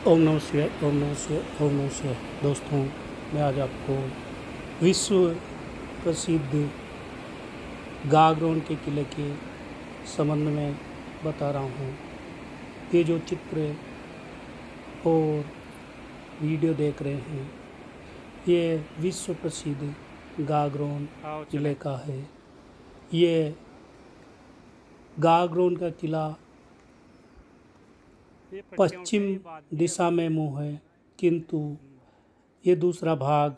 ओम नमः शिवाय, ओम नमः शिवाय, ओम नमः शिवाय। दोस्तों, मैं आज आपको विश्व प्रसिद्ध गागरोन के किले के संबंध में बता रहा हूँ। ये जो चित्र और वीडियो देख रहे हैं, ये विश्व प्रसिद्ध गागरोन किले का है। ये गागरोन का किला पश्चिम दिशा में मुँह है, किंतु ये दूसरा भाग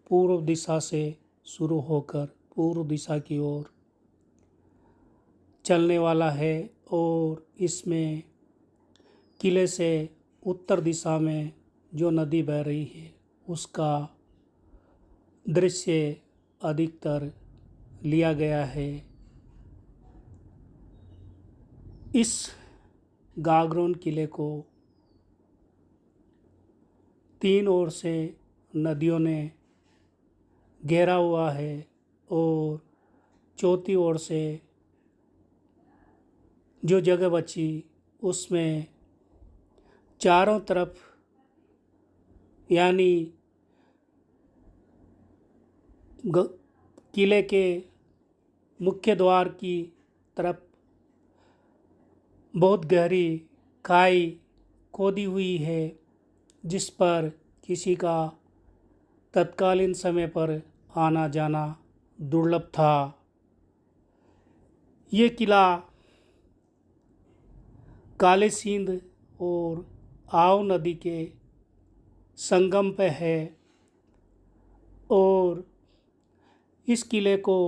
पूर्व दिशा से शुरू होकर पूर्व दिशा की ओर चलने वाला है और इसमें किले से उत्तर दिशा में जो नदी बह रही है उसका दृश्य अधिकतर लिया गया है। इस गागरोन किले को तीन ओर से नदियों ने घेरा हुआ है और चौथी ओर से जो जगह बची उसमें चारों तरफ यानी किले के मुख्य द्वार की तरफ बहुत गहरी खाई खोदी हुई है, जिस पर किसी का तत्कालीन समय पर आना जाना दुर्लभ था। ये किला काले सिंध और आव नदी के संगम पे है और इस किले को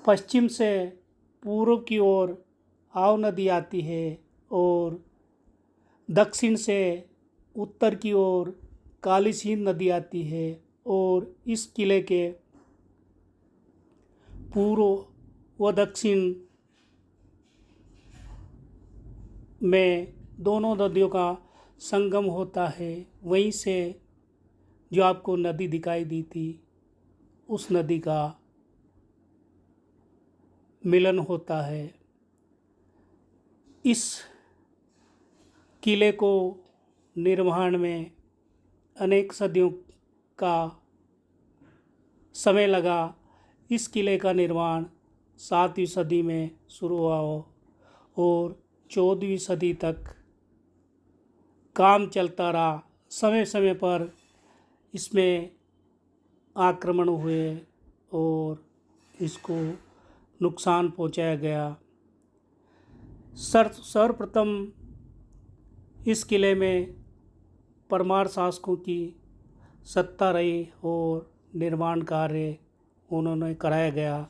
पश्चिम से पूर्व की ओर आव नदी आती है और दक्षिण से उत्तर की ओर काली सिंध नदी आती है और इस किले के पूर्व व दक्षिण में दोनों नदियों का संगम होता है। वहीं से जो आपको नदी दिखाई दी थी उस नदी का मिलन होता है। इस किले को निर्माण में अनेक सदियों का समय लगा। इस किले का निर्माण 7वीं सदी में शुरू हुआ और 14वीं सदी तक काम चलता रहा। समय समय पर इसमें आक्रमण हुए और इसको नुकसान पहुंचाया गया। सर्वप्रथम इस किले में परमार शासकों की सत्ता रही और निर्माण कार्य उन्होंने कराया गया।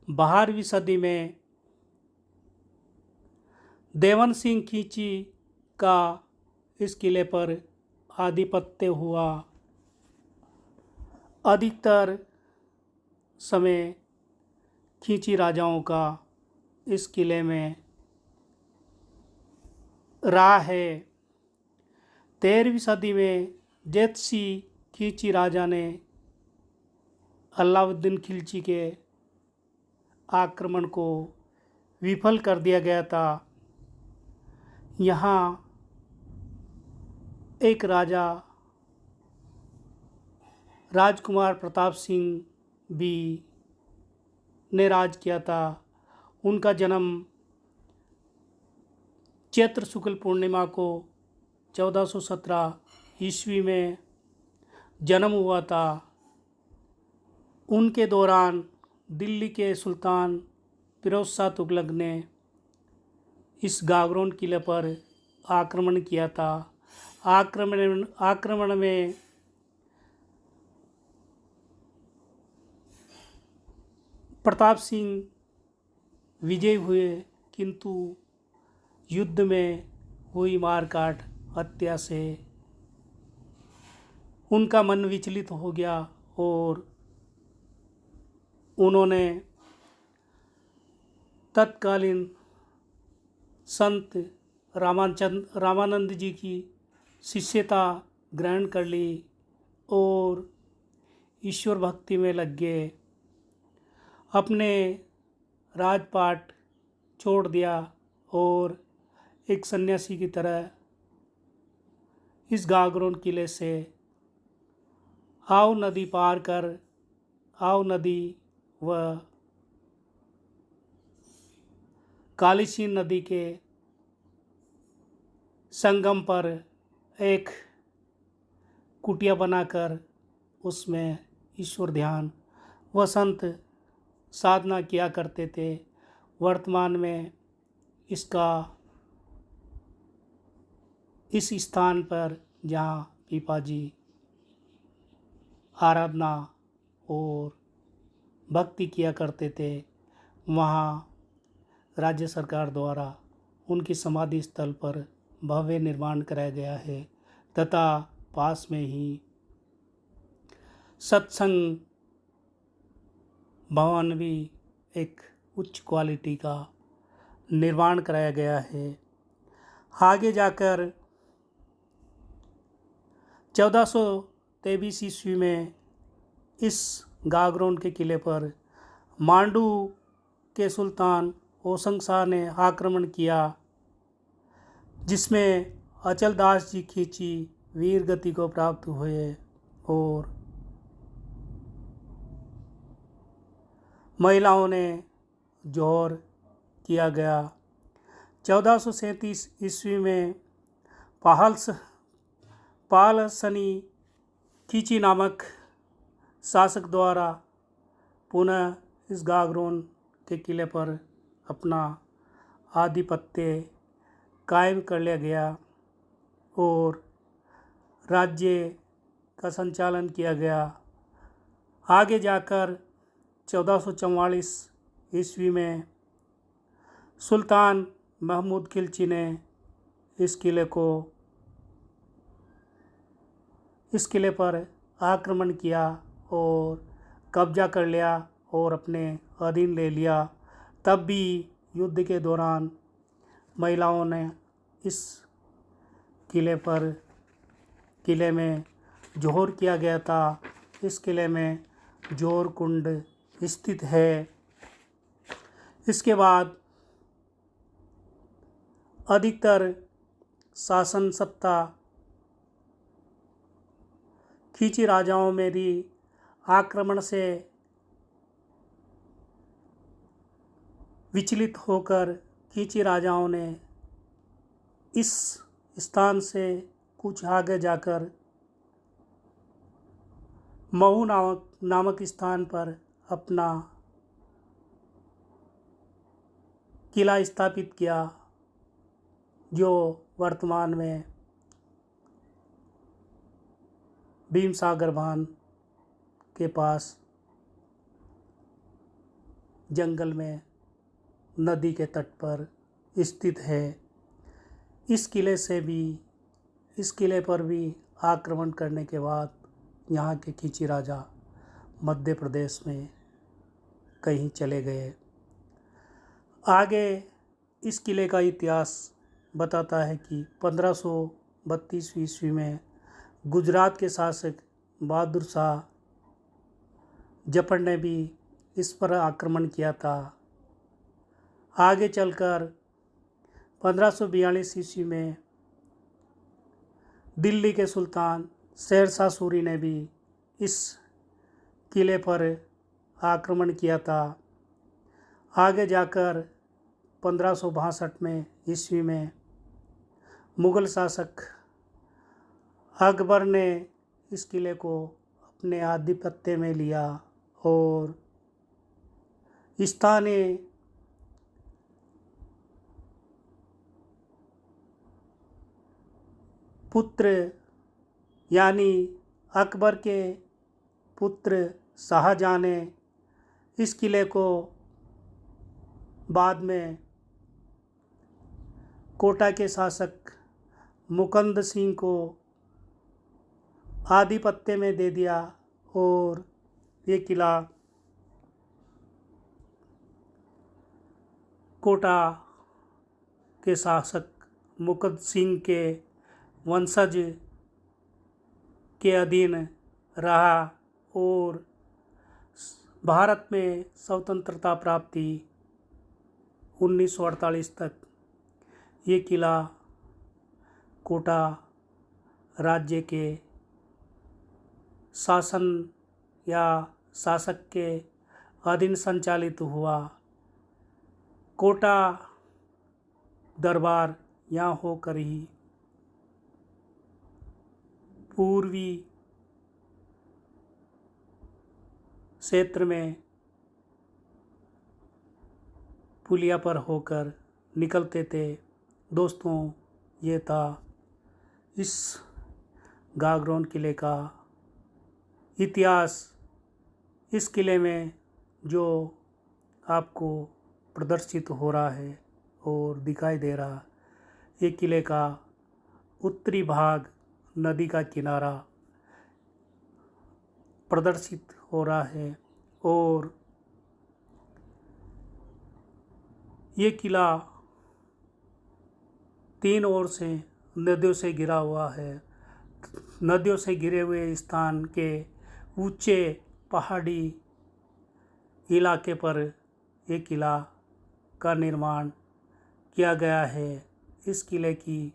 12वीं सदी में देवन सिंह खींची का इस किले पर आधिपत्य हुआ। अधिकतर समय खींची राजाओं का इस किले में रहा है। 13वीं सदी में जेतसी खींची राजा ने अलाउद्दीन खिलजी के आक्रमण को विफल कर दिया गया था। यहाँ एक राजा राजकुमार प्रताप सिंह भी ने राज किया था। उनका जन्म चैत्र शुक्ल पूर्णिमा को 1417 ईस्वी में जन्म हुआ था। उनके दौरान दिल्ली के सुल्तान फिरोज शाह तुगलक ने इस गागरोन किले पर आक्रमण किया था। आक्रमण में प्रताप सिंह विजयी हुए, किंतु युद्ध में हुई मारकाट हत्या से उनका मन विचलित हो गया और उन्होंने तत्कालीन संत रामानंद जी की शिष्यता ग्रहण कर ली और ईश्वर भक्ति में लग गए। अपने राजपाट छोड़ दिया और एक सन्यासी की तरह इस गागरोन किले से आओ नदी पार कर, आओ नदी व कालीसीन नदी के संगम पर एक कुटिया बनाकर उसमें ईश्वर ध्यान व संत साधना किया करते थे। वर्तमान में इसका इस स्थान पर जहाँ पीपाजी आराधना और भक्ति किया करते थे, वहाँ राज्य सरकार द्वारा उनकी समाधि स्थल पर भव्य निर्माण कराया गया है तथा पास में ही सत्संग भवन भी एक उच्च क्वालिटी का निर्माण कराया गया है। आगे जाकर 1423 ईस्वी में इस गागरोन के किले पर मांडू के सुल्तान होशंग शाह ने आक्रमण किया, जिसमें अचल दास जी खींची वीर गति को प्राप्त हुए और महिलाओं ने जोहर किया गया। 1437 ईस्वी में पालसनी खींची नामक शासक द्वारा पुनः इस गागरोन के किले पर अपना आधिपत्य कायम कर लिया गया और राज्य का संचालन किया गया। आगे जाकर 1444 ईस्वी में सुल्तान महमूद खिलजी ने इस किले पर आक्रमण किया और कब्जा कर लिया और अपने अधीन ले लिया। तब भी युद्ध के दौरान महिलाओं ने इस किले में जोहर किया गया था। इस किले में जोहर कुंड स्थित है। इसके बाद अधिकतर शासन सत्ता खींची राजाओं में भी आक्रमण से विचलित होकर खींची राजाओं ने इस स्थान से कुछ आगे जाकर महू नामक स्थान पर अपना किला स्थापित किया, जो वर्तमान में भीम सागर बांध के पास जंगल में नदी के तट पर स्थित है। इस किले पर भी आक्रमण करने के बाद यहाँ के खींची राजा मध्य प्रदेश में कहीं चले गए। आगे इस किले का इतिहास बताता है कि 1532 ईस्वी में गुजरात के शासक बहादुर शाह जफर ने भी इस पर आक्रमण किया था। आगे चलकर 1542 ईस्वी में दिल्ली के सुल्तान शेरशाह सूरी ने भी इस किले पर आक्रमण किया था। आगे जाकर 1562 में ईस्वी में मुग़ल शासक अकबर ने इस किले को अपने आधिपत्य में लिया और स्थानीय पुत्र यानी अकबर के पुत्र शाहजहाँ ने इस किले को बाद में कोटा के शासक मुकंद सिंह को आधिपत्य में दे दिया और ये किला कोटा के शासक मुकंद सिंह के वंशज के अधीन रहा और भारत में स्वतंत्रता प्राप्ति 1948 तक ये किला कोटा राज्य के शासन या शासक के अधीन संचालित हुआ। कोटा दरबार यहाँ होकर ही पूर्वी क्षेत्र में पुलिया पर होकर निकलते थे। दोस्तों, ये था इस गागरोन किले का इतिहास। इस किले में जो आपको प्रदर्शित हो रहा है और दिखाई दे रहा, ये किले का उत्तरी भाग, नदी का किनारा प्रदर्शित हो रहा है और ये किला 3 ओर से नदियों से घिरा हुआ है। नदियों से घिरे हुए स्थान के ऊंचे पहाड़ी इलाके पर ये किला का निर्माण किया गया है। इस किले की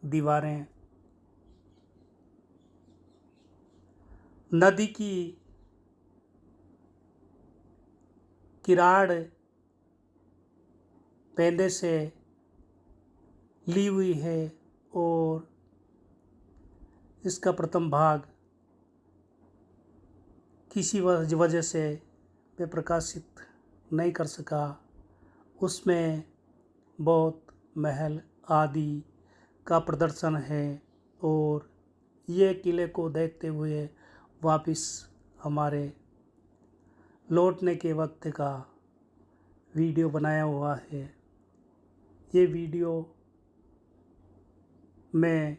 दीवारें नदी की किराड़ पेंदे से ली हुई है और इसका प्रथम भाग किसी वजह से वे प्रकाशित नहीं कर सका। उसमें बहुत महल आदि का प्रदर्शन है और ये किले को देखते हुए वापस हमारे लौटने के वक्त का वीडियो बनाया हुआ है। ये वीडियो में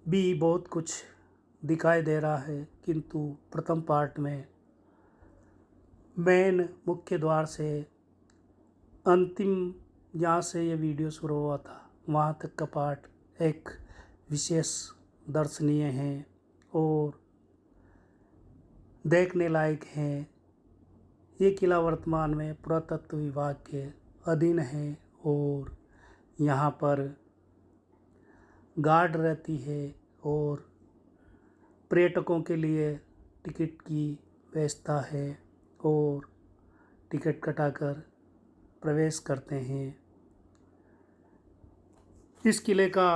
भी बहुत कुछ दिखाई दे रहा है, किंतु प्रथम पार्ट में मेन मुख्य द्वार से अंतिम जहाँ से ये वीडियो शुरू हुआ था वहाँ तक का पार्ट एक विशेष दर्शनीय है और देखने लायक है। ये किला वर्तमान में पुरातत्व विभाग के अधीन है और यहाँ पर गार्ड रहती है और पर्यटकों के लिए टिकट की व्यवस्था है और टिकट कटाकर प्रवेश करते हैं। इस किले का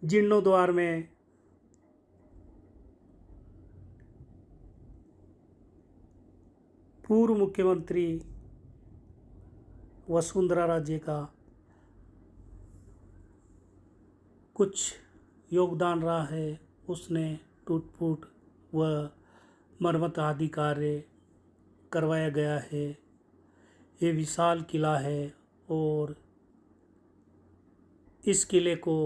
जीर्णोद्वार में पूर्व मुख्यमंत्री वसुंधरा राजे का कुछ योगदान रहा है। उसने टूट-फूट व मरम्मत आदि कार्य करवाया गया है। ये विशाल किला है और इस किले को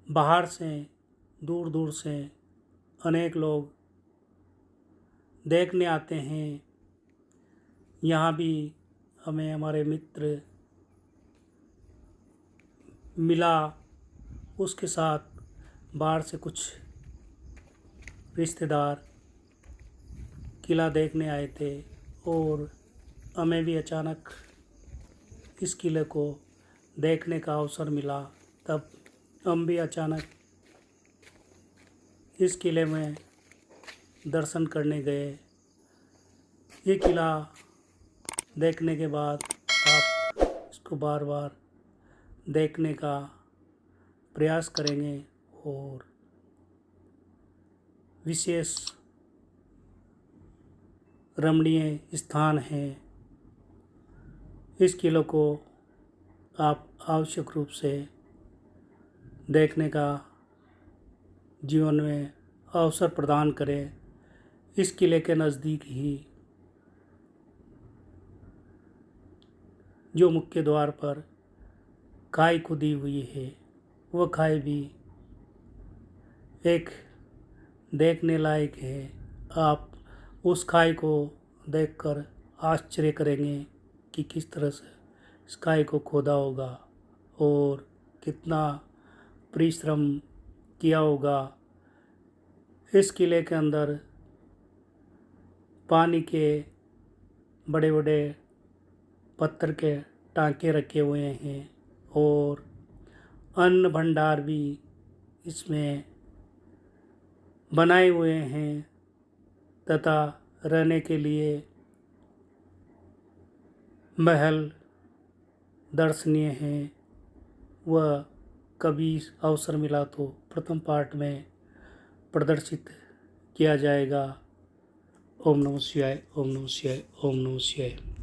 बाहर से दूर दूर से अनेक लोग देखने आते हैं। यहाँ भी हमें हमारे मित्र मिला, उसके साथ बाहर से कुछ रिश्तेदार किला देखने आए थे और हमें भी अचानक इस किले को देखने का अवसर मिला। तब हम भी अचानक इस किले में दर्शन करने गए। ये किला देखने के बाद आप इसको बार बार देखने का प्रयास करेंगे और विशेष रमणीय स्थान है। इस किले को आप आवश्यक रूप से देखने का जीवन में अवसर प्रदान करें। इस किले के नज़दीक ही जो मुख्य द्वार पर खाई खुदी हुई है, वह खाई भी एक देखने लायक है। आप उस खाई को देखकर आश्चर्य करेंगे कि किस तरह से इस खाई को खोदा होगा और कितना परिश्रम किया होगा। इस किले के अंदर पानी के बड़े बड़े पत्थर के टांके रखे हुए हैं और अन्न भंडार भी इसमें बनाए हुए हैं तथा रहने के लिए महल दर्शनीय हैं। वह कभी अवसर मिला तो प्रथम पार्ट में प्रदर्शित किया जाएगा। ओम नमः शिवाय, ओम नमः शिवाय, ओम नमः शिवाय।